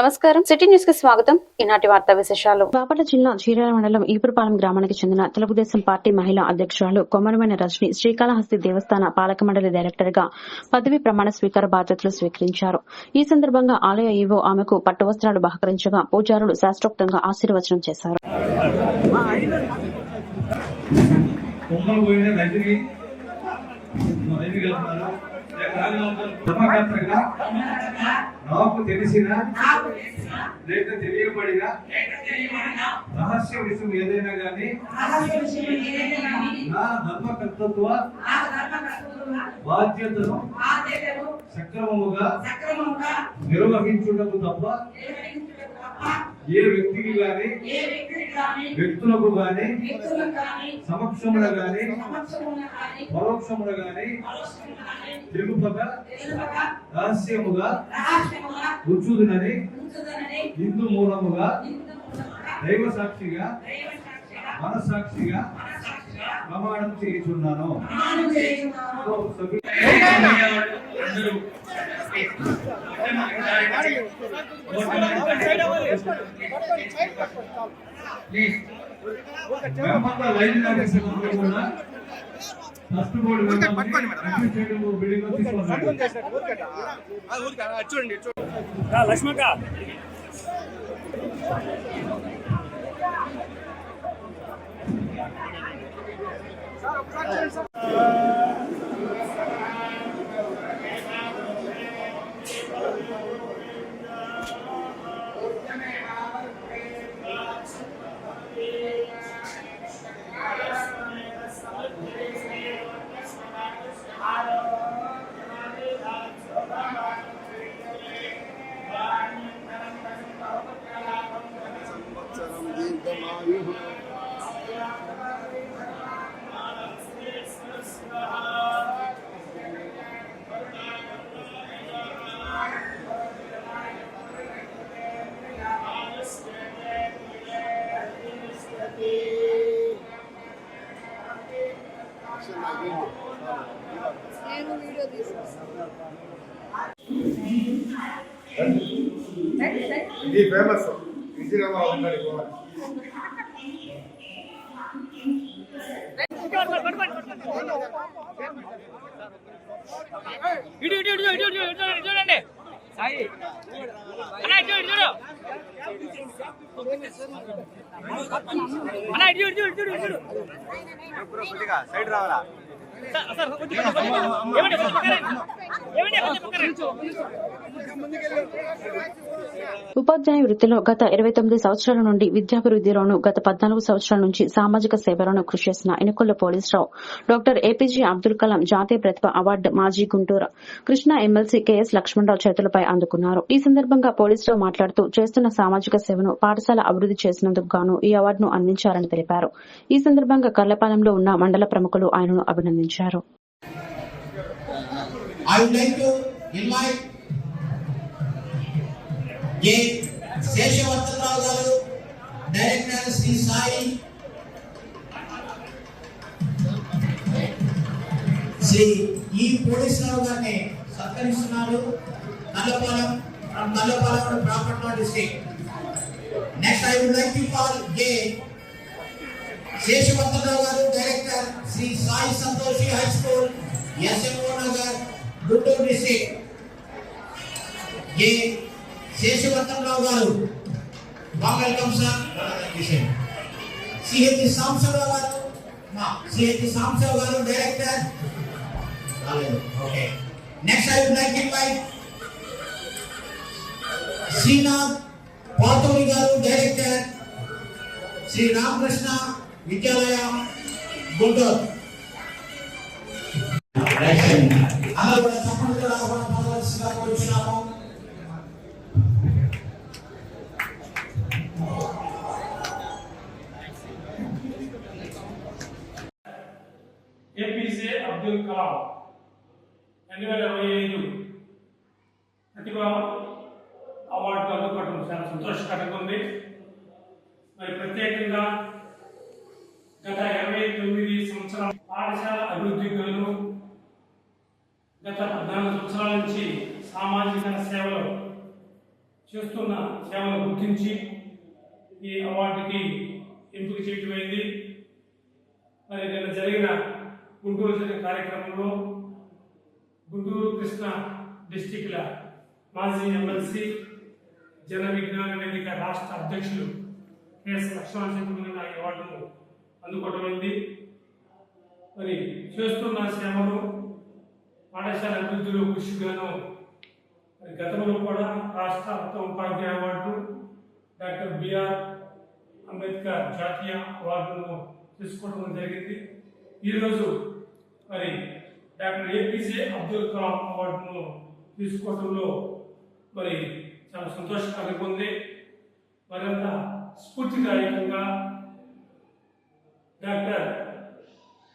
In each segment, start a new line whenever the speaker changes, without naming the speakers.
నమస్కారం, city news కి స్వాగతం. ఈనాటి వార్తా విశేషాలు. బాపట్ల జిల్లా చీరాల మండలం ఈపురపాలెం గ్రామానికి చెందిన తెలుగుదేశం పార్టీ మహిళా అధ్యక్షురాలు కొమరమైన రజని శ్రీకాళహస్తి దేవస్థాన పాలక మండలి డైరెక్టర్ గా పదవీ ప్రమాణ స్వీకార బాధ్యతలు స్వీకరించారు. ఈ సందర్భంగా ఆలయ ఈవో ఆమెకు పట్టు వస్త్రాలు బహకరించగా పూజారులు శాస్త్రోక్తంగా ఆశీర్వచనం చేశారు.
నాకు తెలిసిన లేక తెలియబడిన రహస్య విషయం ఏదైనా గానీ నా ధర్మకర్తృత్వ బాధ్యతను సక్రమముగా నిర్వహించుటకు తప్ప ఏ వ్యక్తికి గాని వ్యక్తులకు గాని సమక్షమున గాని పరోక్షమున గాని తెలుపక రహస్యముగా ఉంచుదునని హిందూ మూలముగా దైవ సాక్షిగా మనసాక్షిగా ప్రమాణం చేయుచున్నాను. ఫస్ట్ బోర్డు బిల్డింగ్ చూడండి లక్ష్మక ఇది ఫేమస్ ఇందిరాబాబు ఉన్నది
చూడండి సాయి
సైడ్ రావాలా
ఉపాధ్యాయ వృత్తిలో గత 29 సంవత్సరాల నుండి విద్యాభివృద్ధిలోను గత 14 సంవత్సరాల నుంచి సామాజిక సేవలను కృషి చేసిన ఇనుకొల్ల పోలీసురావు డాక్టర్ ఏపీజే అబ్దుల్ కలాం జాతీయ ప్రతిభ అవార్డు మాజీ గుంటూరు కృష్ణా ఎమ్మెల్సీ కెఎస్ లక్ష్మణరావు చేతులపై అందుకున్నారు. ఈ సందర్భంగా పోలీసురావు మాట్లాడుతూ చేస్తున్న సామాజిక సేవను పాఠశాల అభివృద్ది చేసినందుకు గాను ఈ అవార్డును అందించారని తెలిపారు. ఈ సందర్భంగా కర్లపాలెంలో ఉన్న మండల ప్రముఖులు ఆయనను అభినందించారు.
శేషవర్ధనరావు గారు డైరెక్టర్ శ్రీ సాయి శ్రీ ఈ పోలీసురావు గారిని సత్కరిస్తున్నారు. Nallapalem Bapatla district. Next I would like to call A Seshavardhanarao garu director Shri Sai Santoshi high school SMO Nagar Guntur district. A Seshavardhanarao garu welcome sir. CH Sambasivarao garu director. Okay, next I would like to invite Srinath Pathuri garu director Shri Ramakrishna Vidyalaya Guntur. అందరూ కూడా సంపూర్ణ రావాల్సిందిగా కోరుచున్నాము.
ఏపీజే అబ్దుల్ కలాం 2025 ప్రతిభ అవార్డు అందుకోవడం చాలా సంతోషకరంగా ఉంది. మరి ప్రత్యేకంగా గత 29 సంవత్సరాల పాఠశాల అభివృద్ధి గాను గత 14 సంవత్సరాల నుంచి సామాజిక సేవలు చేస్తున్న సేవలు గుర్తించి ఈ అవార్డుకి ఎంపిక చేయటమైంది. మరి నిన్న జరిగిన గుంటూరు జరిగిన కార్యక్రమంలో గుంటూరు కృష్ణా డిస్టిక్ల మాజీ ఎమ్మెల్సీ జన విజ్ఞాన వేదిక రాష్ట్ర అధ్యక్షులు కెఎస్ లక్ష్మణ అవార్డును అందుకోవటమైంది. మరి చేస్తున్న సేవలు పాఠశాల అభివృద్ధిలో కృషిగాను మరి గతంలో కూడా రాష్ట్ర ఉత్తమ ఉపాధ్యాయ అవార్డు, డాక్టర్ బిఆర్ అంబేద్కర్ జాతీయ అవార్డును తీసుకోవడం జరిగింది. ఈరోజు మరి డాక్టర్ ఏపీజే అబ్దుల్ కలాం అవార్డును తీసుకోవడంలో మరి చాలా సంతోషకరంగా ఉంది. మరింత స్ఫూర్తిదాయకంగా డాక్టర్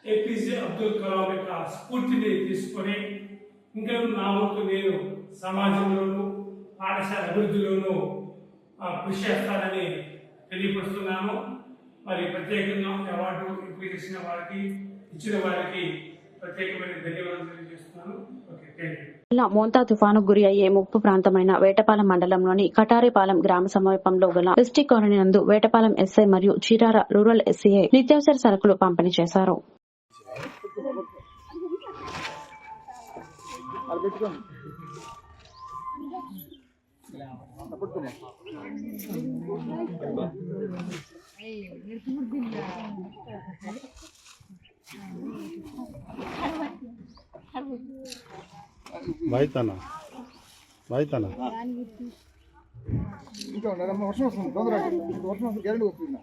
ఏపీజే అబ్దుల్ కలాం యొక్క స్ఫూర్తిని తీసుకొని ఇంకా నా వంతు నేను సమాజంలోనూ పాఠశాల అభివృద్ధిలోనూ కృషి చేస్తానని తెలియపరుస్తున్నాను. మరి ప్రత్యేకంగా అవార్డు ఎంపిక చేసిన వారికి, ఇచ్చిన వారికి ప్రత్యేకమైన ధన్యవాదాలు తెలియజేస్తున్నాను. Okay, thank you.
మోంతా తుఫాను గురి అయ్యే ముప్పు ప్రాంతమైన వేటపాలెం మండలంలోని కటారిపాలెం గ్రామ సమీపంలో గల ఎస్టీ కాలనీ నందు వేటపాలెం ఎస్ఐ మరియు చీరాల రూరల్ ఎస్సీఐ నిత్యావసర సరుకులు పంపిణీ చేశారు.
బాయితానా
ఇంకా వర్షం వస్తుంది, తొందరగా వర్షం వస్తుంది, గ్యారెంటీ వస్తుంది.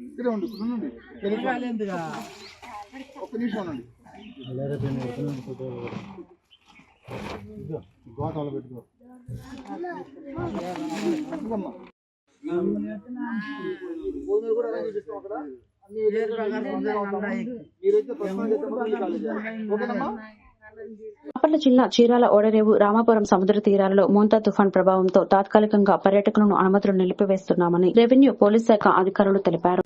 ఇక్కడే ఉండి ఉండండి, ఒక్క నిమిషం ఉండండి. గోతాలు పెట్టుకో కూడా అరేంజ్ చేస్తాం అక్కడ.
బాపట్ల జిల్లా చీరాల ఓడరేవు రామాపురం సముద్ర తీరాలలో మోంతా తుఫాన్ ప్రభావంతో తాత్కాలికంగా పర్యాటకులను అనుమతులు నిలిపివేస్తున్నామని రెవెన్యూ పోలీస్ శాఖ అధికారులు తెలిపారు.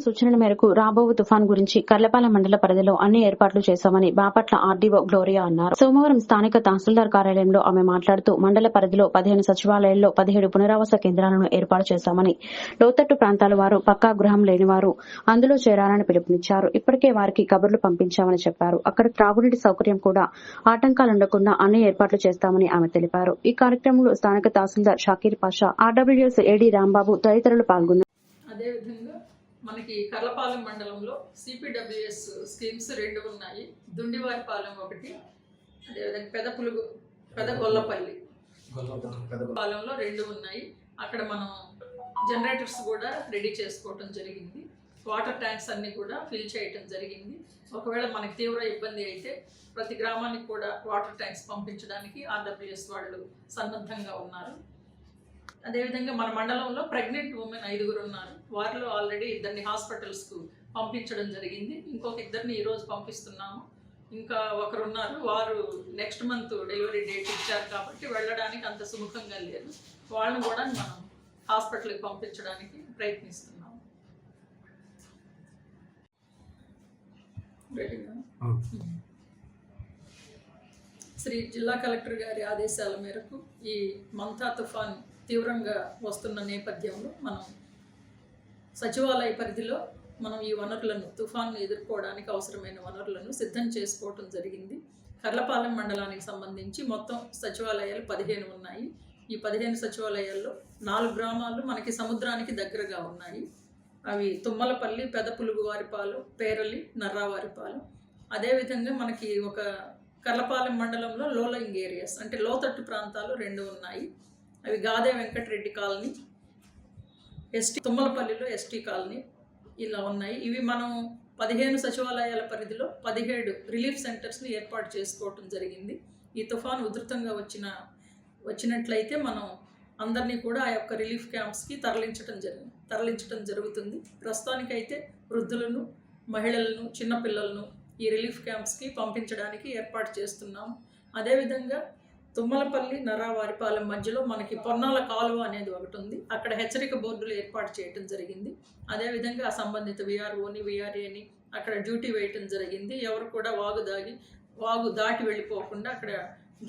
సూచనల మేరకు రాబో తుఫాన్ గురించి కర్లపాలెం మండల పరిధిలో అన్ని ఏర్పాట్లు చేశామని బాపట్ల ఆర్డీఓ గ్లోరియా అన్నారు. సోమవారం స్థానిక తహసీల్దార్ కార్యాలయంలో ఆమె మాట్లాడుతూ మండల పరిధిలో 15 సచివాలయాల్లో 17 పునరావాస కేంద్రాలను ఏర్పాటు చేశామని, లోతట్టు ప్రాంతాల వారు, పక్కా గృహం లేని వారు అందులో చేరాలని పిలుపునిచ్చారు. ఇప్పటికే వారికి కబుర్లు పంపించామని చెప్పారు. అక్కడ త్రాగునీటి సౌకర్యం కూడా ఆటంకాలుండకుండా అన్ని ఏర్పాట్లు చేస్తామని ఆమె తెలిపారు. ఈ కార్యక్రమంలో స్థానిక తహసీల్దార్ షాకీర్ పాషా, ఆర్డబ్ల్యూఎస్ ఏడీ రాంబాబు తదితరులు పాల్గొన్నారు.
అదేవిధంగా మనకి కర్లపాలెం మండలంలో సిపిడబ్ల్యూఎస్ స్కీమ్స్ 2 ఉన్నాయి. దుండివారిపాలెం ఒకటి, అదేవిధంగా పెదగొల్లపల్లి పాలెంలో 2 ఉన్నాయి. అక్కడ మనం జనరేటర్స్ కూడా రెడీ చేసుకోవటం జరిగింది. వాటర్ ట్యాంక్స్ అన్ని కూడా ఫిల్ చేయటం జరిగింది. ఒకవేళ మనకి తీవ్ర ఇబ్బంది అయితే ప్రతి గ్రామానికి కూడా వాటర్ ట్యాంక్స్ పంపించడానికి ఆర్డబ్ల్యూఎస్ వాళ్ళు సన్నద్ధంగా ఉన్నారు. అదేవిధంగా మన మండలంలో ప్రెగ్నెంట్ ఉమెన్ 5 ఉన్నారు. వారిలో ఆల్రెడీ 2 హాస్పిటల్స్కు పంపించడం జరిగింది. ఇంకొక 2 ఈరోజు పంపిస్తున్నాము. ఇంకా ఒకరు ఉన్నారు, వారు నెక్స్ట్ మంత్ డెలివరీ డేట్ ఇచ్చారు కాబట్టి వెళ్ళడానికి అంత సుముఖంగా లేదు. వాళ్ళని కూడా మనం హాస్పిటల్కి పంపించడానికి ప్రయత్నిస్తున్నాము. శ్రీ జిల్లా కలెక్టర్ గారి ఆదేశాల మేరకు ఈ మంతా తుఫాన్ తీవ్రంగా వస్తున్న నేపథ్యంలో మనం సచివాలయ పరిధిలో మనం ఈ వనరులను, తుఫాన్ను ఎదుర్కోవడానికి అవసరమైన వనరులను సిద్ధం చేసుకోవటం జరిగింది. కర్లపాలెం మండలానికి సంబంధించి మొత్తం సచివాలయాలు 15 ఉన్నాయి. ఈ 15 సచివాలయాల్లో 4 గ్రామాలు మనకి సముద్రానికి దగ్గరగా ఉన్నాయి. అవి తుమ్మలపల్లి, పెదపులుగువారిపాలెం, పేరలి, నర్రావారిపాలెం. అదేవిధంగా మనకి ఒక కర్లపాలెం మండలంలో లోలింగ్ ఏరియాస్ అంటే లోతట్టు ప్రాంతాలు 2 ఉన్నాయి. అవి గాదే వెంకటరెడ్డి కాలనీ, తుమ్మలపల్లిలో ఎస్టీ కాలనీ ఇలా ఉన్నాయి. ఇవి మనం 15 సచివాలయాల పరిధిలో 17 రిలీఫ్ సెంటర్స్ని ఏర్పాటు చేసుకోవటం జరిగింది. ఈ తుఫాను ఉధృతంగా వచ్చినట్లయితే మనం అందరినీ కూడా ఆ యొక్క రిలీఫ్ క్యాంప్స్కి తరలించడం జరుగుతుంది. ప్రస్తుతానికైతే వృద్ధులను, మహిళలను, చిన్నపిల్లలను ఈ రిలీఫ్ క్యాంప్స్కి పంపించడానికి ఏర్పాటు చేస్తున్నాము. అదేవిధంగా తుమ్మలపల్లి, నర్రావారిపాలెం మధ్యలో మనకి పొన్నాల కాలువ అనేది ఒకటి ఉంది. అక్కడ హెచ్చరిక బోర్డులు ఏర్పాటు చేయటం జరిగింది. అదేవిధంగా ఆ సంబంధిత విఆర్ఓని, విఆర్ఏని అక్కడ డ్యూటీ వేయటం జరిగింది. ఎవరు కూడా వాగు దాటి వెళ్ళిపోకుండా అక్కడ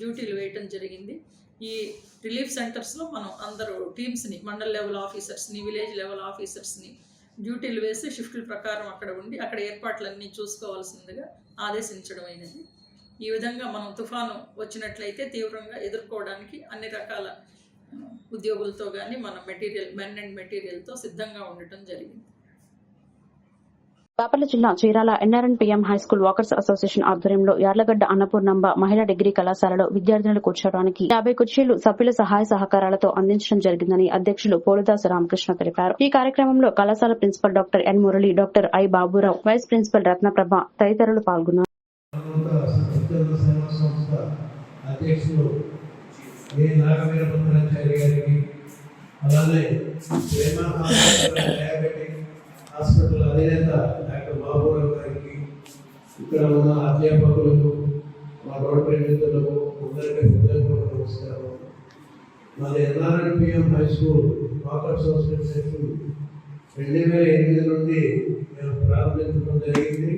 డ్యూటీలు వేయటం జరిగింది. ఈ రిలీఫ్ సెంటర్స్లో మనం అందరూ టీమ్స్ని, మండల్ లెవెల్ ఆఫీసర్స్ని, విలేజ్ లెవెల్ ఆఫీసర్స్ని డ్యూటీలు వేసి షిఫ్టుల ప్రకారం అక్కడ ఉండి అక్కడ ఏర్పాట్లన్నీ చూసుకోవాల్సిందిగా ఆదేశించడం అయినది. ఈ విధంగా మనం తుఫాను వచ్చినట్లయితే తీవ్రంగా ఎదుర్కోవడానికి అన్ని రకాల ఉద్యోగులతో కానీ మన మెన్ అండ్ మెటీరియల్తో సిద్ధంగా ఉండటం జరిగింది.
బాపట్ల జిల్లా చీరాల ఎన్ఆర్ఎన్పీఎం హైస్కూల్ వాకర్స్ అసోసియేషన్ ఆధ్వర్యంలో యార్లగడ్డ అన్నపూర్ణంబ మహిళా డిగ్రీ కళాశాలలో విద్యార్థినులు కూర్చోవడానికి 50 కుర్చీలు సభ్యుల సహాయ సహకారాలతో అందించడం జరిగిందని అధ్యక్షులు పోలుదాసు రామకృష్ణ తెలిపారు. ఈ కార్యక్రమంలో కళాశాల principal doctor N Murali, doctor I Baburao, vice principal Ratnaprabha తదితరులు పాల్గొన్నారు.
హాస్పిటల్ అధినేత డాక్టర్ బాబురావు గారికి, ఇక్కడ ఉన్న అధ్యాపకులకు, మా గవర్నమెంట్ మిత్రులకు అందరికీ హృదయపూర్వక నమస్కారం. మాది ఎన్ఆర్ఎన్పీఎం హై స్కూల్ వాకర్స్ అసోసియేషన్ 2008 నుండి మేము ప్రారంభించడం జరిగింది.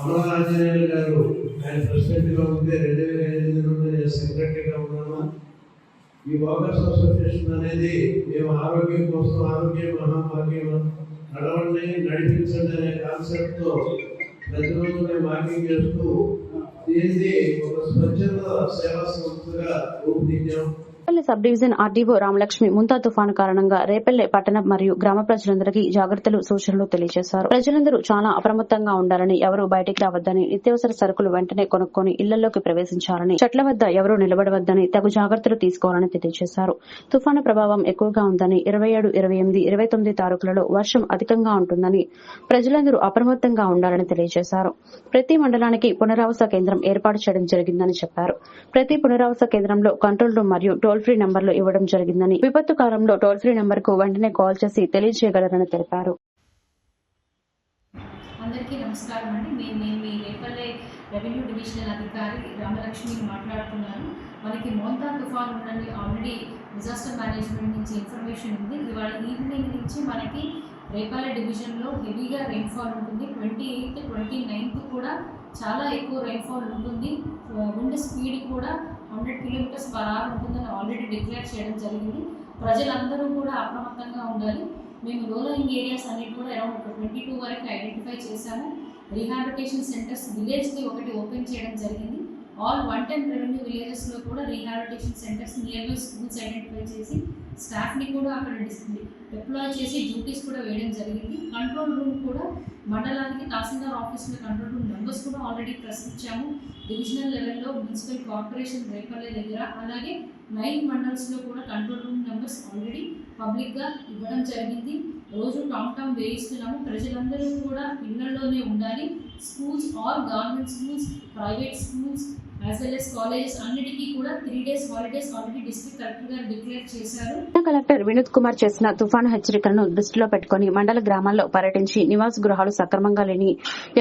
అమల ఆంజనేయులు గారు ఆయన ప్రెసిడెంట్గా ఉంటే 2008 నుండి నేను సెక్రటరీగా ఉన్నాను. ఈ వాకర్స్ అసోసియేషన్ అనేది మేము ఆరోగ్యం కోసం, ఆరోగ్యం మహాభాగ్యం నడిపించండి అనే కాన్సెప్ట్ తో ప్రతిరోజు మేము వాకింగ్ చేస్తూ దీన్ని ఒక స్వచ్ఛంద సేవా సంస్థగా రూపుదిద్దాం.
Repalle sub division RDO Ramalakshmi Montha తుఫాను కారణంగా రేపల్లె పట్టణ మరియు గ్రామ ప్రజలందరికీ జాగ్రత్తలు, సూచనలు తెలియజేశారు. ప్రజలందరూ చాలా అప్రమత్తంగా ఉండాలని, ఎవరూ బయటికి రావద్దని, నిత్యావసర సరుకులు వెంటనే కొనుక్కొని ఇళ్లలోకి ప్రవేశించాలని, చెట్ల వద్ద ఎవరూ నిలబడవద్దని, తగు జాగ్రత్తలు తీసుకోవాలని తెలియజేశారు. తుఫాను ప్రభావం ఎక్కువగా ఉందని, 27, 28, 29 తారీఖులలో వర్షం అధికంగా ఉంటుందని ప్రజలందరూ అప్రమత్తంగా ఉండాలని తెలియజేశారు. ప్రతి మండలానికి పునరావాస కేంద్రం ఏర్పాటు చేయడం జరిగిందని చెప్పారు. ప్రతి పునరావాస కేంద్రంలో కంట్రోల్ రూమ్ మరియు టోల్ ఫ్రీ నంబర్లు ఇవ్వడం జరిగిందని, విపత్తు కాలంలో టోల్ ఫ్రీ నంబర్ కు వెంటనే కాల్ చేసి తెలియజేయగలరని తెలిపారు.
అందరికీ నమస్కారం అండి. నేను మీ రేపల్లె రెవెన్యూ డివిజనల్ అధికారి రామలక్ష్మి మాట్లాడుతున్నాను. మనకి మోంతా తుఫాన్ ఉందని ఆల్రెడీ డిజాస్టర్ మేనేజ్మెంట్ నుంచి ఇన్ఫర్మేషన్ ఉంది. ఇవాళ ఈవినింగ్ నుంచి మనకి రేపాల డివిజన్లో హెవీగా రెయిన్ఫాల్ ఉంటుంది. 28th, 29th కూడా చాలా ఎక్కువ రెయిన్ఫాల్ ఉంటుంది. విండ్ స్పీడ్ కూడా 100 km/h ఉంటుందని ఆల్రెడీ డిక్లేర్ చేయడం జరిగింది. ప్రజలందరూ కూడా అప్రమత్తంగా ఉండాలి. మేము లో లయింగ్ ఏరియాస్ అన్నిటి కూడా అరౌండ్ 22 వరకు ఐడెంటిఫై చేశాము. రీహాబిలిటేషన్ సెంటర్స్ విలేజ్కి ఒకటి ఓపెన్ చేయడం జరిగింది. ఆల్ 110 రెవెన్యూ విలేజెస్లో కూడా rehabilitation centres near by schools identify చేసి స్టాఫ్ని కూడా అక్కడ డిప్లాయ్ చేసి డ్యూటీస్ కూడా వేయడం జరిగింది. కంట్రోల్ రూమ్ కూడా మండలానికి తహసీల్దార్ ఆఫీస్లో కంట్రోల్ రూమ్ నెంబర్స్ కూడా ఆల్రెడీ ప్రశ్నించాము. డివిజనల్ లెవెల్లో మున్సిపల్ కార్పొరేషన్ రేపల్లె దగ్గర, అలాగే 9 మండల్స్లో కూడా కంట్రోల్ రూమ్ నెంబర్స్ ఆల్రెడీ పబ్లిక్గా ఇవ్వడం జరిగింది. రోజు టామ్ వేయిస్తున్నాము. ప్రజలందరూ కూడా ఇళ్లలోనే ఉండాలి. Schools, all government schools, private schools as well as colleges అన్నిటికీ కూడా 3 days holidays already district collector గారు డిక్లేర్ చేశారు.
కలెక్టర్ వినోద్ కుమార్ చేసిన తుఫాను హెచ్చరికలను దృష్టిలో పెట్టుకుని మండల గ్రామాల్లో పర్యటించి నివాస గృహాలు సక్రమంగా లేని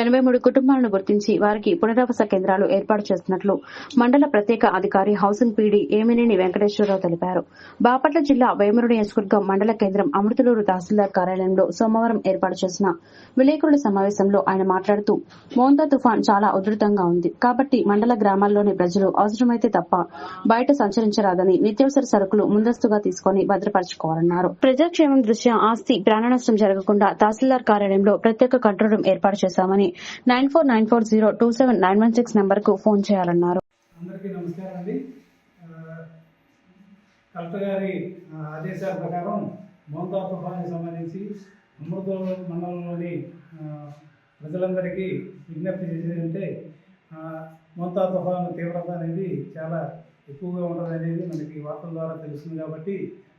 83 కుటుంబాలను గుర్తించి వారికి పునరావాస కేంద్రాలు ఏర్పాటు చేస్తున్నట్లు మండల ప్రత్యేక అధికారి హౌసింగ్ పీడీ ఏమినేని వెంకటేశ్వరరావు తెలిపారు. బాపట్ల జిల్లా వేమూరు నియోజకవర్గం మండల కేంద్రం అమృతలూరు తహసీల్దార్ కార్యాలయంలో సోమవారం ఏర్పాటు చేసిన విలేకరుల సమావేశంలో ఆయన మాట్లాడుతూ మోంతా తుఫాన్ చాలా ఉధృతంగా ఉంది కాబట్టి మండల గ్రామాల్లోని ప్రజలు అవసరమైతే తప్ప బయట సంచరించరాదని, నిత్యావసర సరుకులు ముందస్తుగా తీసుకుని భద్రపరచుకోవాలన్నారు. ప్రజాక్షేమం దృష్ట్యా ఆస్తి ప్రాణనష్టం జరగకుండా తహసీల్దార్ కార్యాలయంలో ప్రత్యేక కంట్రోల్ రూమ్ ఏర్పాటు చేశామని 9494027916 నంబర్కు ఫోన్ చేయాలన్నారు.
అందరికీ నమస్కారం అండి. కలెక్టర్ గారి ఆదేశాల ప్రకారం మోంతా తుఫాన్కి సంబంధించి అమృతలూరు మండలంలోని ప్రజలందరికీ విజ్ఞప్తి చేసేదంటే మోంతా తుఫాను తీవ్రత అనేది చాలా ఎక్కువగా ఉంటుంది అనేది మనకి వార్తల ద్వారా తెలుస్తుంది. కాబట్టి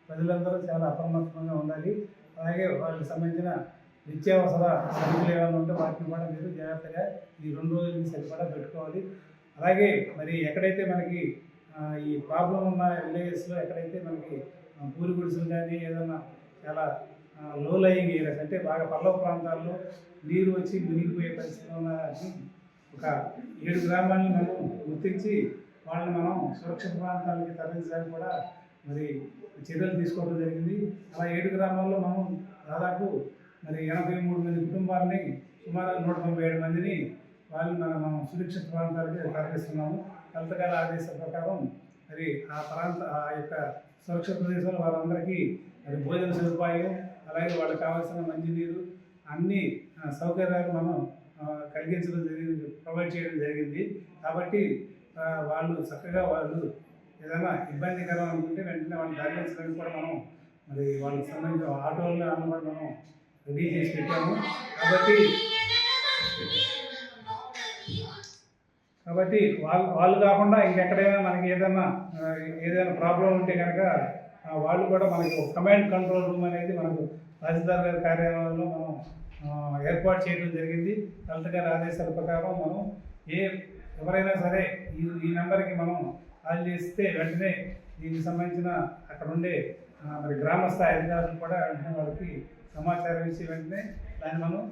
ప్రజలందరూ చాలా అప్రమత్తంగా ఉండాలి. అలాగే వాళ్ళకి సంబంధించిన నిత్యావసర సరుకులు ఏమైనా ఉంటే వాటిని కూడా మీరు జాగ్రత్తగా ఈ 2 రోజులకి సరిపడా పెట్టుకోవాలి. అలాగే మరి ఎక్కడైతే మనకి ఈ ప్రాబ్లం ఉన్న విలేజెస్లో ఎక్కడైతే మనకి పూరి గుడిసెలు కానీ ఏదైనా చాలా లో లయింగ్ ఏరియాస్ అంటే బాగా పల్లవ ప్రాంతాల్లో నీరు వచ్చి మునిగిపోయే పరిస్థితి ఉన్న ఒక 7 గ్రామాలను మనం గుర్తించి వాళ్ళని మనం సురక్షిత ప్రాంతాలకి తరలించడానికి కూడా మరి చర్యలు తీసుకోవడం జరిగింది. అలా 7 గ్రామాల్లో మనం దాదాపు మరి 83 మంది కుటుంబాలని సుమారు 197 మందిని వాళ్ళని మనం సురక్షిత ప్రాంతాలకి తరలిస్తున్నాము. కలెక్టర్ గారి ఆదేశాల ప్రకారం మరి ఆ యొక్క సురక్షిత ప్రదేశంలో వాళ్ళందరికీ మరి భోజన సదుపాయం, అలాగే వాళ్ళకి కావాల్సిన మంచినీరు అన్ని సౌకర్యాలు మనం కలిగించడం జరిగింది, ప్రొవైడ్ చేయడం జరిగింది. కాబట్టి వాళ్ళు చక్కగా వాళ్ళు ఏదైనా ఇబ్బందికరం అనుకుంటే వెంటనే వాళ్ళు తరలించడానికి కూడా మనం మరి వాళ్ళకి సంబంధించిన ఆటోల్లో అన్న కూడా మనం రెడీ చేసి పెట్టాము. కాబట్టి వాళ్ళు కాకుండా ఇంకెక్కడైనా మనకి ఏదైనా ప్రాబ్లం ఉంటే కనుక వాళ్ళు కూడా మనకి ఒక కమాండ్ కంట్రోల్ రూమ్ అనేది మనకు తహసీల్దార్ గారి కార్యాలయంలో మనం ఏర్పాటు చేయడం జరిగింది. కలెక్టర్ గారి ఆదేశాల ప్రకారం మనం ఎవరైనా సరే ఈ నెంబర్కి మనం కాల్ చేస్తే వెంటనే దీనికి సంబంధించిన అక్కడ ఉండే మరి గ్రామస్థాయి అధికారులు కూడా వెంటనే వాళ్ళకి సమాచారం ఇచ్చి వెంటనే దాన్ని మనం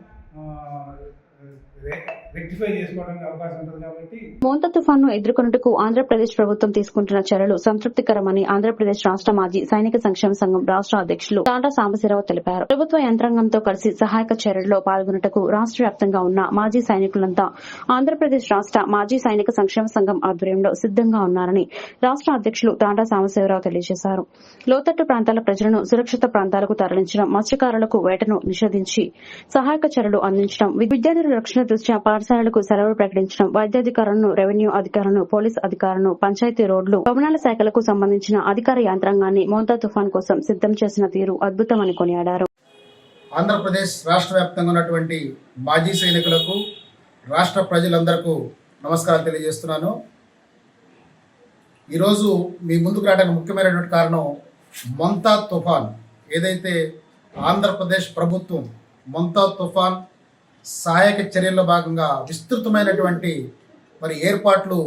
రెక్టిఫై చేసుకోవడానికి అవకాశం ఉంటుంది. కాబట్టి
మోంతా తుఫాను ఎదుర్కొన్నట్టుకు ఆంధ్రప్రదేశ్ ప్రభుత్వం తీసుకుంటున్న చర్యలు సంతృప్తికరమని ఆంధ్రప్రదేశ్ రాష్ట్ర మాజీ సైనిక సంక్షేమ సంఘం రాష్ట్ర అధ్యక్షులు తాండా సాంబశివరావు తెలిపారు. ప్రభుత్వ యంత్రాంగంతో కలిసి సహాయక చర్యల్లో పాల్గొన్నట్టుకు రాష్ట్ర వ్యాప్తంగా ఉన్న మాజీ సైనికులంతా ఆంధ్రప్రదేశ్ రాష్ట్ర మాజీ సైనిక సంక్షేమ సంఘం ఆధ్వర్యంలో సిద్దంగా ఉన్నారని రాష్ట్ర అధ్యక్షులు తాండా సాంబశివరావు తెలియజేశారు. లోతట్టు ప్రాంతాల ప్రజలను సురక్షిత ప్రాంతాలకు తరలించడం, మత్స్యకారులకు వేటను నిషేధించి సహాయక చర్యలు అందించడం, విద్యార్థుల రక్షణ దృష్ట్యా పాఠశాలలకు సెలవులు ప్రకటించడం, వైద్యాధికారులను, రెవెన్యూ అధికారులను, పోలీస్ అధికారులను, పంచాయతీ రోడ్లు, భవనాల శాఖలకు సంబంధించిన అధికార యంత్రాంగాన్ని మోంతా తుఫాన్ కోసం సిద్దం చేసిన తీరు అద్భుతమని కొనియాడారు.
ఆంధ్రప్రదేశ్ రాష్ట్ర వ్యాప్తంగా ఉన్నటువంటి మాజీ సైనికులకు, రాష్ట్ర ప్రజలందరికీ నమస్కారం తెలియజేస్తున్నాను. ఈరోజు మీ ముందుకు రావడానికి ముఖ్యమైనటువంటి కారణం మోంతా తుఫాన్. ఏదైతే ఆంధ్రప్రదేశ్ ప్రభుత్వం మోంతా తుఫాన్ సహాయక చర్యల్లో భాగంగా విస్తృతమైనటువంటి మరి ఏర్పాట్లు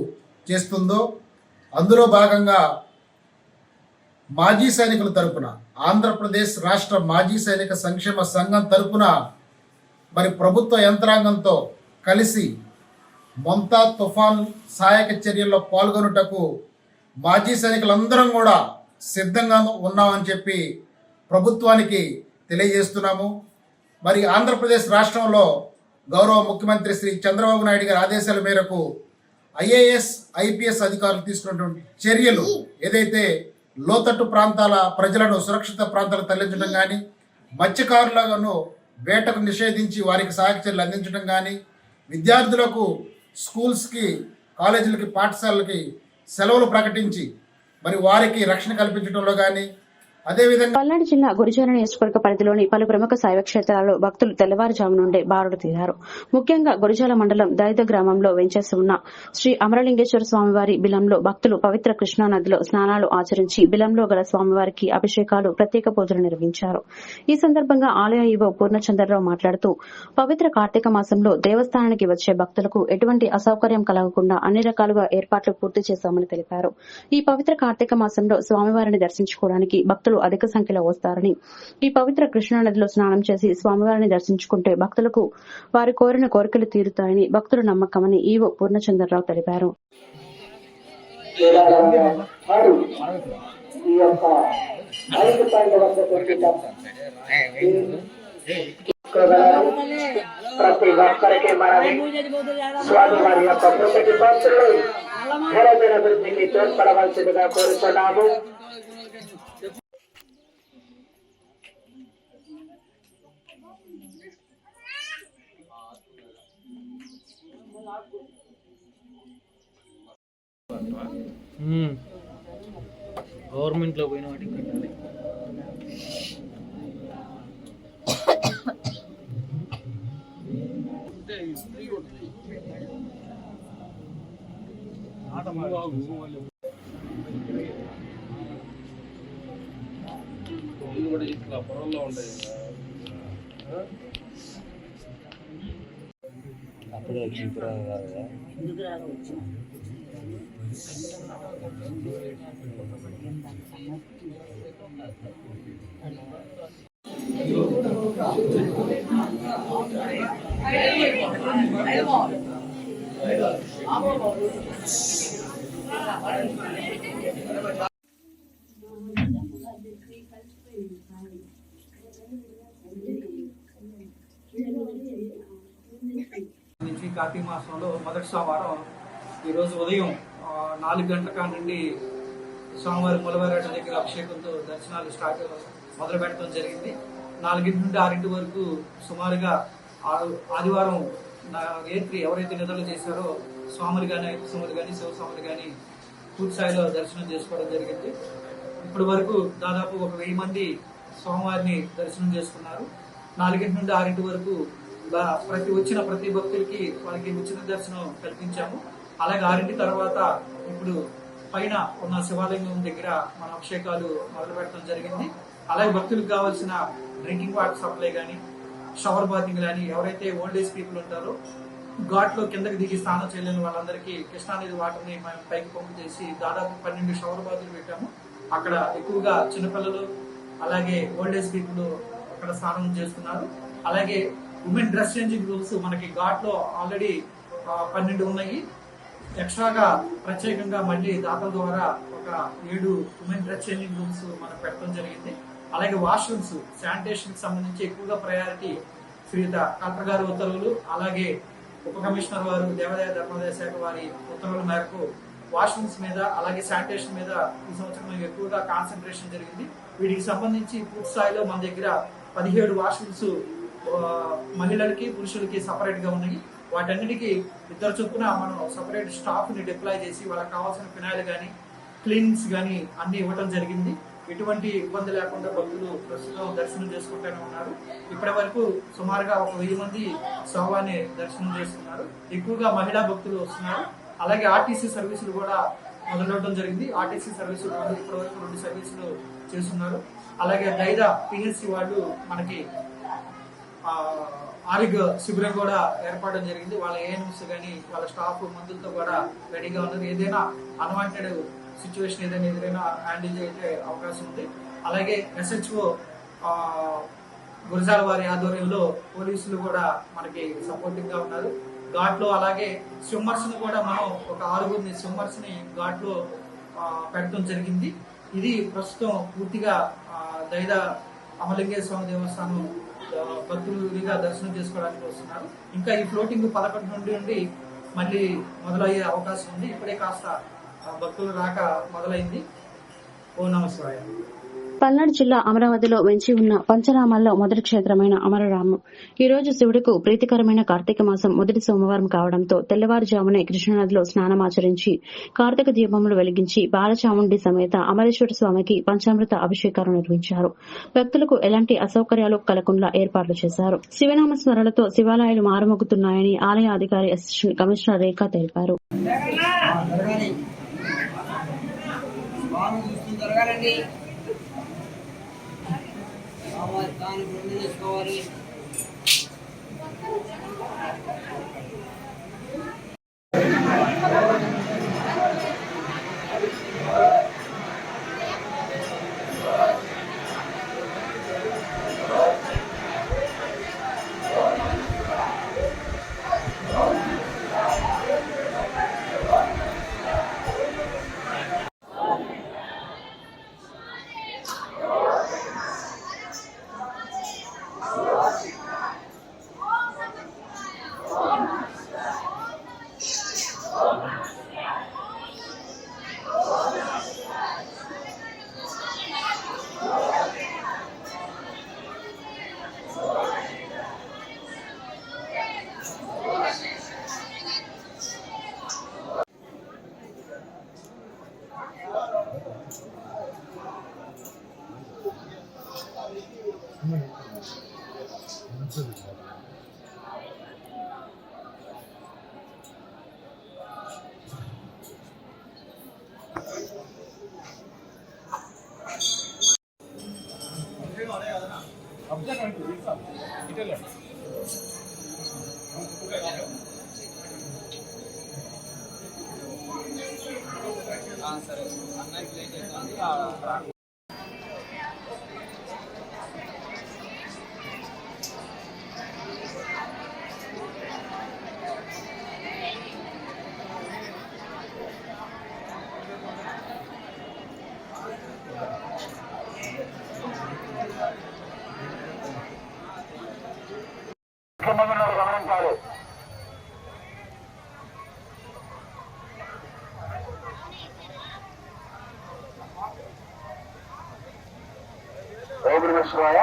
చేస్తుందో అందులో భాగంగా మాజీ సైనికుల తరపున ఆంధ్రప్రదేశ్ రాష్ట్ర మాజీ సైనిక సంక్షేమ సంఘం తరపున మరి ప్రభుత్వ యంత్రాంగంతో కలిసి మొంతా తుఫాన్ సహాయక చర్యల్లో పాల్గొనుటకు మాజీ సైనికులందరం కూడా సిద్ధంగా ఉన్నామని చెప్పి ప్రభుత్వానికి తెలియజేస్తున్నాము. మరి ఆంధ్రప్రదేశ్ రాష్ట్రంలో గౌరవ ముఖ్యమంత్రి శ్రీ చంద్రబాబు నాయుడు గారి ఆదేశాల మేరకు ఐఏఎస్ ఐపీఎస్ అధికారులు తీసుకున్నటువంటి చర్యలు ఏదైతే లోతట్టు ప్రాంతాల ప్రజలను సురక్షిత ప్రాంతాలకు తరలించడం కానీ, మత్స్యకారులను వేటకు నిషేధించి వారికి సహాయక చర్యలు అందించడం కానీ, విద్యార్థులకు స్కూల్స్కి, కాలేజీలకి, పాఠశాలలకి సెలవులు ప్రకటించి మరి వారికి రక్షణ కల్పించడంలో కానీ, అదేవిధంగా
పల్నాడు జిల్లా గురిజాల నియోజకవర్గ పరిధిలోని పలు ప్రముఖ శైవ క్షేత్రాల్లో భక్తులు తెల్లవారుజాము నుండే బారులు తీరారు. ముఖ్యంగా గురిజాల మండలం దైద గ్రామంలో వెంచేసి ఉన్న శ్రీ అమరలింగేశ్వర స్వామివారి బిలంలో భక్తులు పవిత్ర కృష్ణా నదిలో స్నానాలు ఆచరించి బిలంలో గల స్వామివారికి అభిషేకాలు, ప్రత్యేక పూజలు నిర్వహించారు. ఈ సందర్భంగా ఆలయ ఈవో పూర్ణచంద్రరావు మాట్లాడుతూ పవిత్ర కార్తీక మాసంలో దేవస్థానానికి వచ్చే భక్తులకు ఎటువంటి అసౌకర్యం కలగకుండా అన్ని రకాలుగా ఏర్పాట్లు పూర్తి చేశామని తెలిపారు. ఈ పవిత్ర కార్తీక మాసంలో స్వామివారిని దర్శించుకోవడానికి భక్తులు అధిక సంఖ్యలో వస్తారని, ఈ పవిత్ర కృష్ణానదిలో స్నానం చేసి స్వామివారిని దర్శించుకుంటే భక్తులకు వారి కోరిన కోరికలు తీరుతాయని భక్తుల నమ్మకమని ఈవో పూర్ణచంద్రరావు తెలిపారు.
ప్రతి ఒక్కరికి మనవి స్వామివారి యొక్క ప్రతి భక్తులు ఘనమైన అభివృద్ధికి తోడ్పడవలసిందిగా కోరుతున్నాము.
గవర్నమెంట్ లో పోయిన వాటికి కట్టాలి. కూడా ఇట్లా పొలంలో ఉంటాయి అప్పుడే
నుంచి కార్తీక మాసంలో మొదటి సోమవారం ఈరోజు ఉదయం 4 గంటల నుండి స్వామివారి మూలవారాట దగ్గర అభిషేకంతో దర్శనాలు మొదలు పెట్టడం జరిగింది. 4 నుండి 6 వరకు సుమారుగా ఆదివారం రాత్రి ఎవరైతే నిద్రలు చేశారో స్వాములు కానీ, అయ్యప్ప స్వాములు కానీ, శివస్వాములు కానీ పూర్తి స్థాయిలో దర్శనం చేసుకోవడం జరిగింది. ఇప్పటి వరకు దాదాపు 1000 మంది స్వామివారిని దర్శనం చేసుకున్నారు. 4 నుండి 6 వరకు ప్రతి భక్తులకి వాళ్ళకి ఉచిత దర్శనం కల్పించాము. అలాగే 6 తర్వాత ఇప్పుడు పైన ఉన్న శివాలయం దగ్గర మన అభిషేకాలు మొదలు పెట్టడం జరిగింది. అలాగే భక్తులకు కావాల్సిన డ్రింకింగ్ వాటర్ సప్లై కానీ, షవర్ బాతింగ్ కానీ, ఎవరైతే ఓల్డ్ ఏజ్ పీపుల్ ఉంటారో ఘాట్లో కిందకి దిగి స్నానం చేయలేని వాళ్ళందరికీ కృష్ణానది వాటర్ని మనం పైకి పంపు చేసి దాదాపు 12 షవర్ బాతులు పెట్టాము. అక్కడ ఎక్కువగా చిన్నపిల్లలు అలాగే ఓల్డ్ ఏజ్ పీపుల్ అక్కడ స్నానం చేస్తున్నారు. అలాగే ఉమెన్ డ్రెస్ చేంజింగ్ రూమ్స్ మనకి ఘాట్లో ఆల్రెడీ 12 ఉన్నాయి. ఎక్స్ట్రాగా ప్రత్యేకంగా మళ్ళీ దాతల ద్వారా ఒక 7 ఉమెన్ డ్రెస్ చేంజింగ్ రూమ్స్ మనం పెట్టడం జరిగింది. అలాగే వాష్రూమ్స్, శానిటేషన్ కి సంబంధించి ఎక్కువగా ప్రయారిటీ శ్రీయుత కలెక్టర్ గారి ఉత్తర్వులు, అలాగే ఉప కమిషనర్ వారు దేవాదాయ ధర్మాదాయ శాఖ వారి ఉత్తర్వుల మేరకు వాష్రూమ్స్ మీద అలాగే శానిటేషన్ మీద ఈ సంవత్సరం ఎక్కువగా కాన్సన్ట్రేషన్ జరిగింది. వీటికి సంబంధించి పూర్తి స్థాయిలో మన దగ్గర 17 వాష్రూమ్స్ మహిళలకి, పురుషులకి సపరేట్ గా ఉన్నాయి. వాటన్నిటికీ 2 చొప్పున మనం సపరేట్ స్టాఫ్ ని డిప్లాయ్ చేసి వాళ్ళకి కావాల్సిన ఫినాయిల్ కానీ, క్లీనింగ్స్ కానీ అన్ని ఇవ్వడం జరిగింది. ఎటువంటి ఇబ్బంది లేకుండా భక్తులు ప్రస్తుతం దర్శనం చేసుకుంటూనే ఉన్నారు. ఇప్పటి వరకు సుమారుగా 1000 మంది స్వామివారిని దర్శనం చేసుకున్నారు. ఎక్కువగా మహిళా భక్తులు వస్తున్నారు. అలాగే ఆర్టీసీ సర్వీసులు కూడా మొదలవడం జరిగింది. ఆర్టీసీ సర్వీసులు ఇప్పటి వరకు 2 సర్వీసులు చేస్తున్నారు. అలాగే దైదా పిహెచ్సి వాళ్ళు మనకి ఆరోగ్య శిబిరం కూడా ఏర్పడడం జరిగింది. వాళ్ళ ఏఎన్ఎంస్ కానీ వాళ్ళ స్టాఫ్ మందులతో కూడా రెడీగా ఉన్నారు. ఏదైనా అన్వాంటెడ్ సిచ్యువేషన్ ఏదైనా ఎదురైనా హ్యాండిల్ చేసే అవకాశం ఉంది. అలాగే ఎస్హెచ్ఓ గురజాల వారి ఆధ్వర్యంలో పోలీసులు కూడా మనకి సపోర్టివ్ గా ఉన్నారు. ఘాట్లో, అలాగే స్విమ్మర్స్ని కూడా మనం ఒక 6 స్విమ్మర్స్ని ఘాట్లో పెట్టడం జరిగింది. ఇది ప్రస్తుతం పూర్తిగా దైద అమలింగేశ్వర స్వామి దేవస్థానం భక్తులుగా దర్శనం చేసుకోవడానికి వస్తున్నారు. ఇంకా ఈ ఫ్లోటింగ్ 11 నుండి మళ్ళీ మొదలయ్యే అవకాశం ఉంది. ఇప్పుడే కాస్త భక్తులు రాక మొదలైంది. ఓం నమః శివాయ.
పల్నాడు జిల్లా అమరావతిలో వెంచి ఉన్న పంచరామాల్లో మొదటి క్షేత్రమైన అమరరామం ఈ రోజు శివుడికు ప్రీతికరమైన కార్తీక మాసం మొదటి సోమవారం కావడంతో తెల్లవారుజామునే కృష్ణానదిలో స్నానమాచరించి కార్తీక దీపములు వెలిగించి బాలచాముండి సమేత అమరేశ్వర స్వామికి పంచామృత అభిషేకాలు నిర్వహించారు. భక్తులకు ఎలాంటి అసౌకర్యాలు కలగకుండా ఏర్పాట్లు చేశారు. శివనామ స్మరణలతో శివాలయాలు మారుమోగుతున్నాయని ఆలయ అధికారి అసిస్టెంట్ కమిషనర్ రేఖ తెలిపారు.
దాన్ని గుండె చేసుకోవాలి.
సరే అన్నకి లేట్ అవుతుంది.
గమనించాలి. ఓం నమః శివాయ.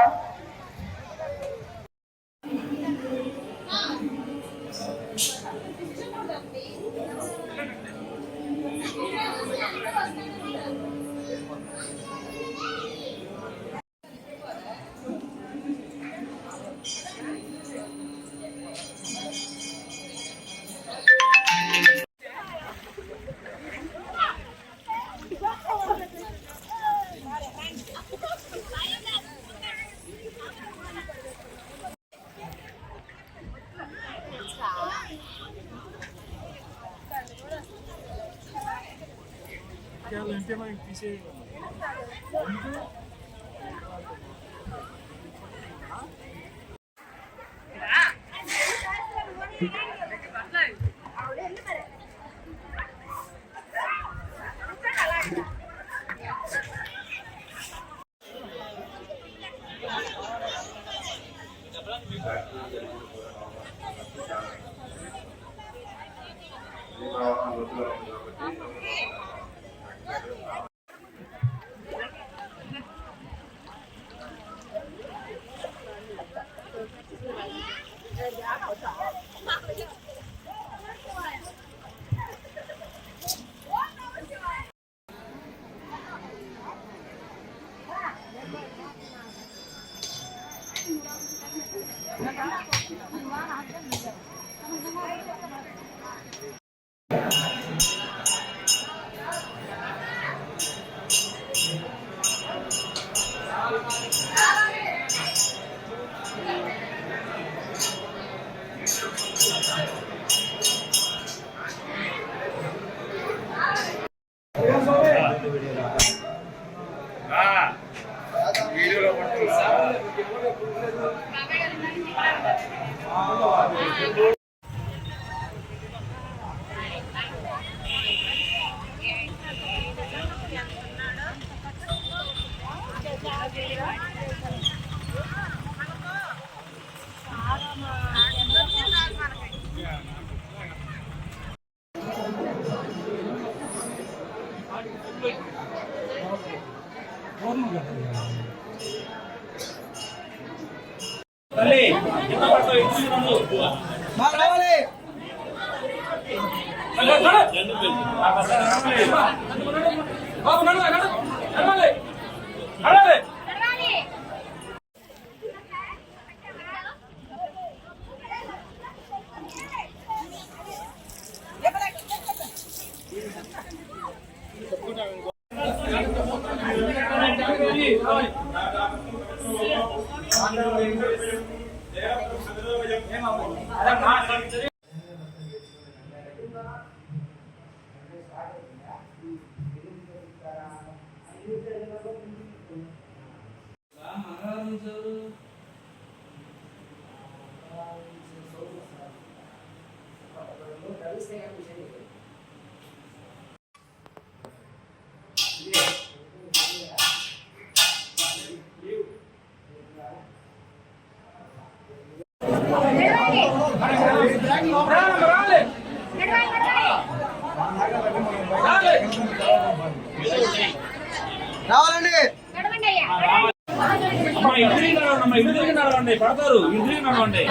నడవండి పడతారు ఇంటికి నడవండి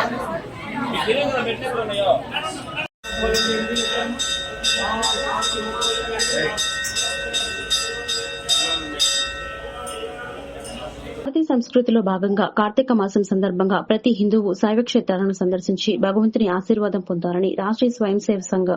పెట్టే ఉన్నాయో
భారతీయ సంస్కృతిలో భాగంగా కార్తీక మాసం సందర్భంగా ప్రతి హిందువు శైవ క్షేత్రాలను సందర్శించి భగవంతుని ఆశీర్వాదం పొందాలని రాష్ట్రీయ స్వయం సేవ సంఘ్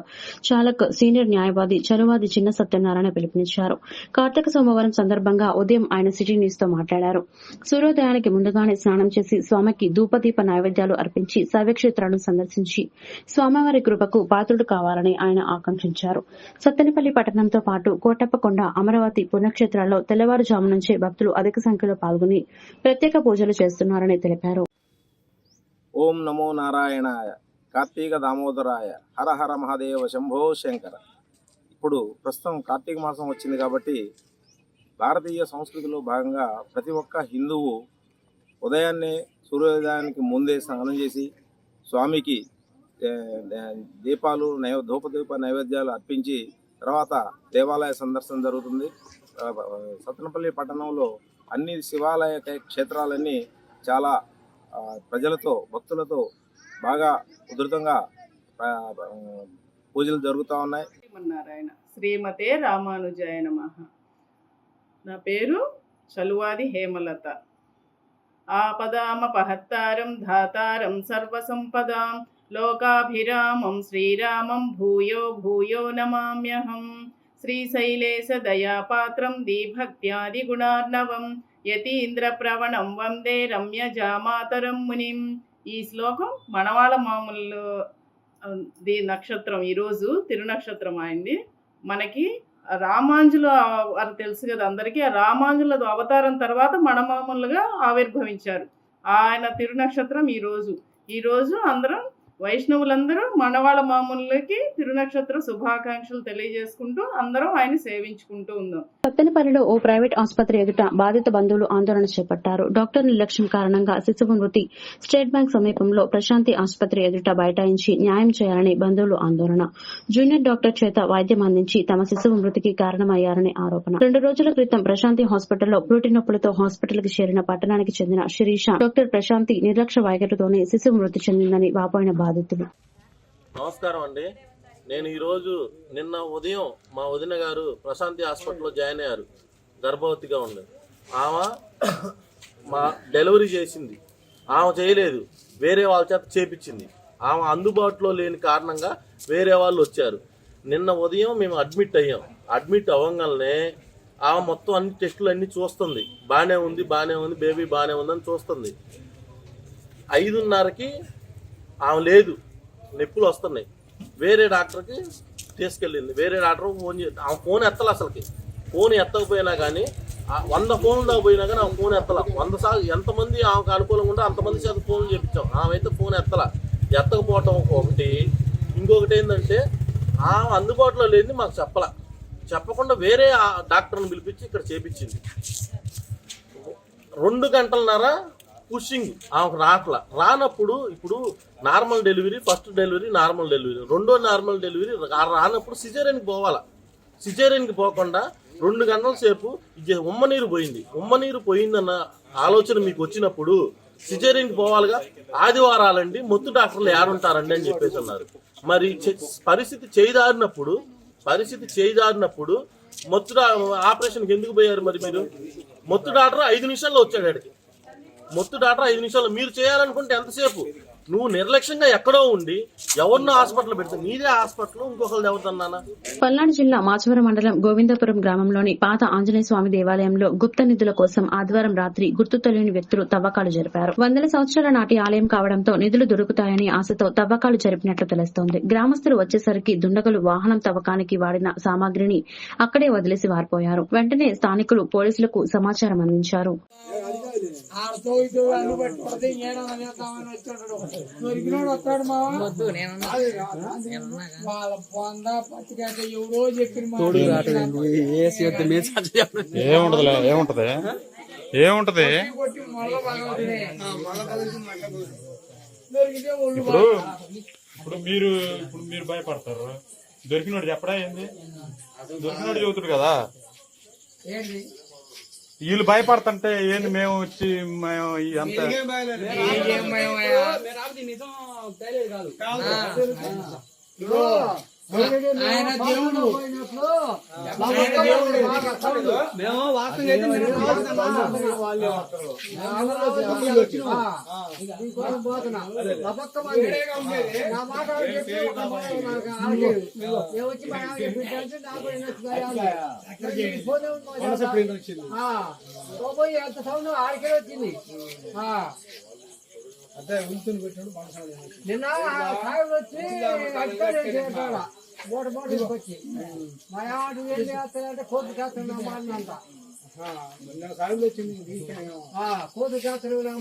చాలక్ సీనియర్ న్యాయవాది చనువాది చిన్న సత్యనారాయణ పిలుపునిచ్చారు. కార్తీక సోమవారం సందర్భంగా ఉదయం ఆయన సిటీ న్యూస్ తో మాట్లాడారు. సూర్యోదయానికి ముందుగానే స్నానం చేసి స్వామికి ధూపదీప నైవేద్యాలు అర్పించి శైవ క్షేత్రాలను సందర్శించి స్వామివారి కృపకు పాత్రుడు కావాలని ఆయన ఆకాంక్షించారు. సత్తెనపల్లి పట్టణంతో పాటు కోటప్పకొండ, అమరావతి పుణ్యక్షేత్రాల్లో తెల్లవారుజాము నుంచే భక్తులు అధిక సంఖ్యలో పాల్గొని ప్రత్యేక పూజలు చేస్తున్నారని తెలిపారు.
ఓం నమో నారాయణాయ, కార్తీక దామోదరాయ, హర హర మహాదేవ శంభో శంకర. ఇప్పుడు ప్రస్తుతం కార్తీక మాసం వచ్చింది కాబట్టి భారతీయ సంస్కృతిలో భాగంగా ప్రతి ఒక్క హిందువు ఉదయాన్నే సూర్యోదయానికి ముందే స్నానం చేసి స్వామికి దీపాలు ధూపదీప నైవేద్యాలు అర్పించి తర్వాత దేవాలయ సందర్శన జరుగుతుంది. సత్తెనపల్లి పట్టణంలో అన్ని శివాలయ క్షేత్రాలన్నీ చాలా ప్రజలతో భక్తులతో బాగా ఉధృతంగా పూజలు జరుగుతూ ఉన్నాయి.
నారాయణ శ్రీమతే రామానుజాయ నమః. నా పేరు చలువాది హేమలత. ఆపదామపహత్తారం ధాతారం సర్వసంపదాం లోకాభిరామం శ్రీరామం భూయో భూయో నమామ్యహం. శ్రీశైలేశ దయాపాత్రం దీభక్త్యాది గుణార్ణవం యతీంద్ర ప్రవణం వందే రమ్యజామాతరం మునిం. ఈ శ్లోకం మనవాళ్ళ మామూలు నక్షత్రం, ఈరోజు తిరునక్షత్రం అయింది. మనకి రామాంజుల వారు తెలుసు కదా అందరికీ. ఆ రామాంజుల అవతారం తర్వాత మన మామూలుగా ఆవిర్భవించారు. ఆయన తిరునక్షత్రం ఈరోజు అందరం వైష్ణవులందరూ మనవాళ్ళ మామూలుకి తిరునక్షత్ర శుభాకాంక్షలు తెలియజేసుకుంటూ అందరం ఆయన సేవించుకుంటూ ఉన్నాం.
సత్తెనపల్లిలో ఓ ప్రైవేట్ ఆసుపత్రి ఎదుట బాధిత బంధువులు ఆందోళన చేపట్టారు. డాక్టర్ నిర్లక్ష్యం కారణంగా శిశువు మృతి. స్టేట్ బ్యాంక్ సమీపంలో ప్రశాంతి ఆసుపత్రి ఎదుట బైఠాయించి న్యాయం చేయాలని బంధువులు ఆందోళన. జూనియర్ డాక్టర్ చేత వైద్యం అందించి తమ శిశువు మృతికి కారణమయ్యారని ఆరోపణ. 2 రోజుల క్రితం ప్రశాంతి హాస్పిటల్లో పురిటి నొప్పులతో హాస్పిటల్ కి చేరిన పట్టణానికి చెందిన శిరీష డాక్టర్ ప్రశాంతి నిర్లక్ష్య వైఖరితోనే శిశువు మృతి చెందిందని వాపోయిన బాధితులు.
నమస్కారం అండి. నేను ఈరోజు నిన్న ఉదయం మా వదిన గారు ప్రశాంతి హాస్పిటల్లో జాయిన్ అయ్యారు. గర్భవతిగా ఉంది. ఆమె మా డెలివరీ చేసింది. ఆమె చేయలేదు, వేరే వాళ్ళ చేత చేపించింది. ఆమె అందుబాటులో లేని కారణంగా వేరే వాళ్ళు వచ్చారు. నిన్న ఉదయం మేము అడ్మిట్ అయ్యాం. అడ్మిట్ అవ్వగానే ఆమె మొత్తం అన్ని టెస్టులు అన్నీ చూస్తుంది. బాగానే ఉంది బేబీ బాగానే ఉందని చూస్తుంది. 5:30కి ఆమె లేదు, నొప్పులు వస్తున్నాయి. వేరే డాక్టర్కి తీసుకెళ్ళింది. వేరే డాక్టర్ ఫోన్ చేసి ఆమె ఫోన్ ఎత్తలే. అసలుకి ఫోన్ ఎత్తకపోయినా కానీ 100 ఫోన్లు దాకా పోయినా కానీ ఆమె ఫోన్ ఎత్తల. 100 సార్లు ఎంతమంది ఆమెకు అనుకూలంగా ఉంటే అంతమంది చేత ఫోన్లు చేయించాం. ఆమె అయితే ఫోన్ ఎత్తకపోవటం ఒకటి. ఇంకొకటి ఏంటంటే ఆమె అందుబాటులో లేని మాకు చెప్పకుండా వేరే డాక్టర్ని పిలిపించి ఇక్కడ చేపించింది. 2 గంటలన్నర పుషింగ్ ఆమెకు రానప్పుడు ఇప్పుడు normal delivery, first delivery normal delivery, రెండో నార్మల్ డెలివరీ రానప్పుడు సిజేరియన్కి పోవాలా. సిజేరియన్కి పోకుండా 2 గంటల సేపు ఉమ్మనీరు పోయింది. ఉమ్మనీరు పోయిందన్న ఆలోచన మీకు వచ్చినప్పుడు సిజేరియన్కి పోవాలిగా, ఆదివారాలండి మొత్తు డాక్టర్లు ఏడుంటారండి అని చెప్పేసి అన్నారు. మరి పరిస్థితి చేయిదారినప్పుడు మొత్తు ఆపరేషన్కి ఎందుకు పోయారు? మరి మీరు మొత్తు డాక్టర్ 5 నిమిషాల్లో వచ్చాడు ఆడికి. మొత్తు డాక్టర్ 5 నిమిషాల్లో. మీరు చేయాలనుకుంటే ఎంతసేపు? నువ్వు నిర్లక్ష్యంగా ఎక్కడో ఉండి ఎవరినో హాస్పిటల్ పెడితే నీదే హాస్పిటల్, ఇంకొకరిది ఎవరిదన్నానా?
పల్నాడు జిల్లా మాచవరం మండలం గోవిందపురం గ్రామంలోని పాత ఆంజనేయ స్వామి దేవాలయంలో గుప్త నిధుల కోసం ఆదివారం రాత్రి గుర్తు తెలియని వ్యక్తులు తవ్వకాలు జరిపారు. 100 సంవత్సరాల నాటి ఆలయం కావడంతో నిధులు దొరుకుతాయని ఆశతో తవ్వకాలు జరిపినట్లు తెలుస్తోంది. గ్రామస్తులు వచ్చేసరికి దుండగులు వాహనం తవ్వకానికి వాడిన సామాగ్రిని అక్కడే వదిలేసి వారిపోయారు. వెంటనే స్థానికులు పోలీసులకు సమాచారం అందించారు.
దొరికినోడు వస్తాడు మా వాళ్ళ పొంద పచ్చికాయ ఎవరో చెప్పిన
ఏముంటది ఇప్పుడు మీరు భయపడతారు. దొరికినోడు చెప్పడా ఏంది? దొరికినోడు చెబుతాడు కదా. వీళ్ళు భయపడుతుంటే ఏంది? మేము వచ్చి అంత
ఆయన దేవుడు మేము వాసన ఎంత సౌండ్ ఆడికే వచ్చింది. అదే ఉంచుని పెట్టాడు నిన్న వచ్చి వచ్చి మా ఆడు ఏం చేస్తాడంటే కోర్టు చేస్తాడంట.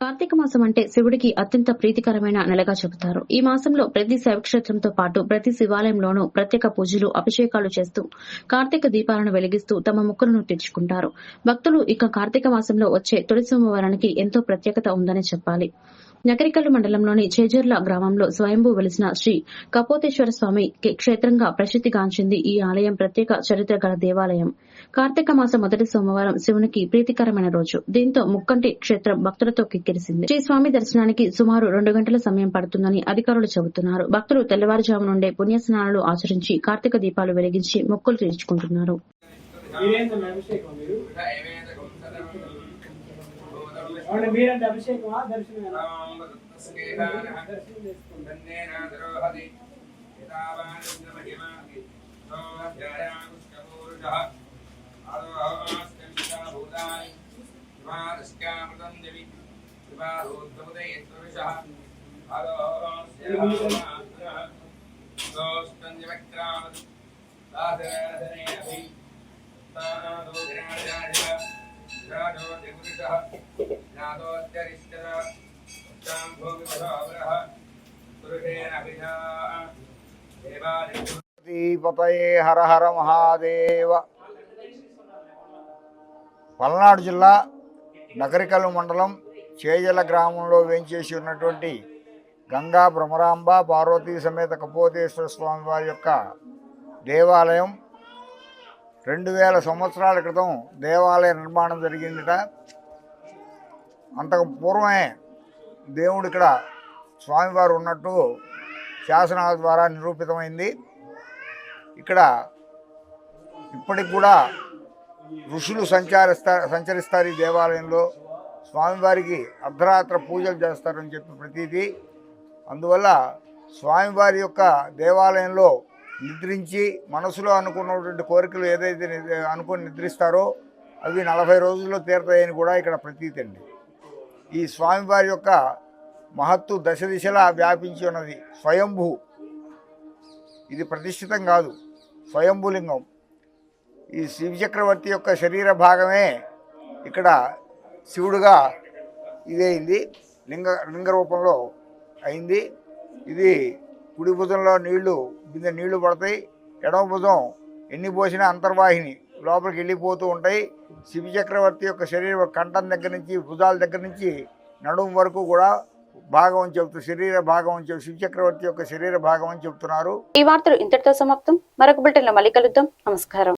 కార్తీక మాసం అంటే శివుడికి అత్యంత ప్రీతికరమైన నెలగా చెబుతారు. ఈ మాసంలో ప్రతి శైవక్షేత్రంతో పాటు ప్రతి శివాలయంలోనూ ప్రత్యేక పూజలు, అభిషేకాలు చేస్తూ కార్తీక దీపాలను వెలిగిస్తూ తమ మొక్కులను తీర్చుకుంటారు. భక్తులు ఇక కార్తీక మాసంలో వచ్చే తొలి సోమవారానికి ఎంతో ప్రత్యేకత ఉందని చెప్పాలి. నకరికల్లు మండలంలోని చేజర్ల గ్రామంలో స్వయంభూ వెలిసిన శ్రీ కపోతేశ్వర స్వామి క్షేత్రంగా ప్రసిద్ధిగాంచింది. ఈ ఆలయం ప్రత్యేక చరిత్ర గల దేవాలయం. కార్తీక మాసం మొదటి సోమవారం శివునికి ప్రీతికరమైన రోజు. దీంతో ముక్కంటి క్షేత్రం భక్తులతో కిక్కిరిసింది. శ్రీ స్వామి దర్శనానికి సుమారు 2 గంటల సమయం పడుతుందని అధికారులు చెబుతున్నారు. భక్తులు తెల్లవారుజాము నుండే పుణ్యస్నానాలు ఆచరించి కార్తీక దీపాలు వెలిగించి మొక్కులు తీర్చుకుంటున్నారు.
మీరంటే అభిషేకమా దర్శనమేనా?
హర హర మహాదేవ. పల్నాడు జిల్లా నకరికల్లు మండలం చేజల గ్రామంలో వేంచేసి ఉన్నటువంటి గంగా భ్రమరాంబ పార్వతీ సమేత కపోతేశ్వర స్వామి వారి యొక్క దేవాలయం 2000 సంవత్సరాల క్రితం దేవాలయ నిర్మాణం జరిగిందిట. అంతకు పూర్వమే దేవుడు ఇక్కడ స్వామివారు ఉన్నట్టు శాసనాల ద్వారా నిరూపితమైంది. ఇక్కడ ఇప్పటికి కూడా ఋషులు సంచరిస్తారు ఈ దేవాలయంలో. స్వామివారికి అర్ధరాత్ర పూజలు చేస్తారని చెప్పి ప్రతీది. అందువల్ల స్వామివారి యొక్క దేవాలయంలో నిద్రించి మనసులో అనుకున్నటువంటి కోరికలు ఏదైతే అనుకుని నిద్రిస్తారో అవి 40 రోజుల్లో తీరుతాయని కూడా ఇక్కడ ప్రతీతి అండి. ఈ స్వామివారి యొక్క మహత్తు దశ దిశలా వ్యాపించి ఉన్నది. స్వయంభూ, ఇది ప్రతిష్ఠితం కాదు, స్వయంభూలింగం. ఈ శివచక్రవర్తి యొక్క శరీర భాగమే ఇక్కడ శివుడుగా ఇదైంది, లింగ రూపంలో అయింది. ఇది కుడి భుజంలో బిందె నీళ్లు పడతాయి. ఎడమ భుజం ఎన్ని పోసినా అంతర్వాహిని లోపలికి వెళ్ళిపోతూ ఉంటాయి. శివచక్రవర్తి యొక్క శరీర కంఠం దగ్గర నుంచి భుజాల దగ్గర నుంచి నడుము వరకు కూడా భాగం అని చెబుతూ శరీర భాగం అని చెబుతూ శివచక్రవర్తి యొక్క శరీర భాగం అని చెబుతున్నారు.
ఈ వార్తలు ఇంతటితో సమాప్తం. మరొక బులెటిన్లో మళ్ళీ కలుద్దాం. నమస్కారం.